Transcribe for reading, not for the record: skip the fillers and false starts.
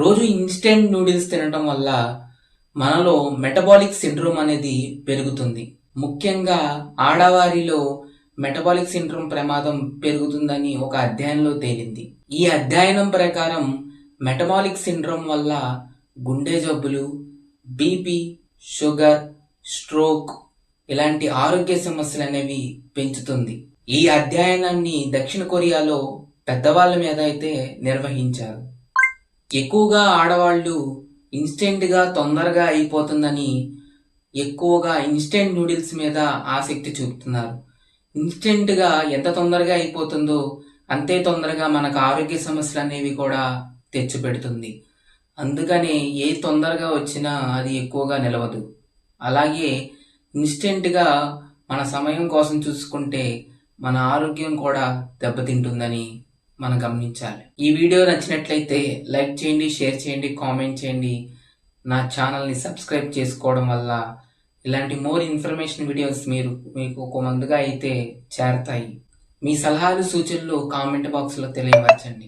రోజు instant noodles తినటం వల్ల మనలో మెటబాలిక్ సిండ్రోమ్ అనేది పెరుగుతుంది. ముఖ్యంగా ఆడవారిలో మెటబాలిక్ సిండ్రోమ్ ప్రమాదం పెరుగుతుందని ఒక అధ్యయనంలో తేలింది. ఈ అధ్యయనం ప్రకారం మెటబాలిక్ సిండ్రోమ్ వల్ల గుండె జబ్బులు, బీపీ, షుగర్, స్ట్రోక్ ఇలాంటి ఆరోగ్య సమస్యలు అనేవి పెంచుతుంది. ఈ అధ్యయనాన్ని దక్షిణ కొరియాలో పెద్దవాళ్ళ మీద అయితే నిర్వహించారు. ఎక్కువగా ఆడవాళ్ళు ఇన్స్టెంట్ గా తొందరగా అయిపోతుందని ఎక్కువగా ఇన్స్టెంట్ నూడిల్స్ మీద ఆసక్తి చూపుతున్నారు. ఇన్స్టెంట్ గా ఎంత తొందరగా అయిపోతుందో అంతే తొందరగా మనకు ఆరోగ్య సమస్యలు అనేవి కూడా తెచ్చిపెడుతుంది. అందుకనే ఏ తొందరగా వచ్చినా అది ఎక్కువగా నిలవదు. అలాగే ఇన్స్టెంట్ గా మన సమయం కోసం చూసుకుంటే మన ఆరోగ్యం కూడా దెబ్బతింటుందని మనం గమనించాలి. ఈ వీడియో నచ్చినట్లయితే లైక్ చేయండి, షేర్ చేయండి, కామెంట్ చేయండి. నా ఛానల్ని సబ్స్క్రైబ్ చేసుకోవడం వల్ల ఇలాంటి మోర్ ఇన్ఫర్మేషన్ వీడియోస్ మీకు ఒక ముందుగా అయితే చేరతాయి. మీ సలహాలు సూచనలు కామెంట్ బాక్స్లో తెలియవచ్చండి.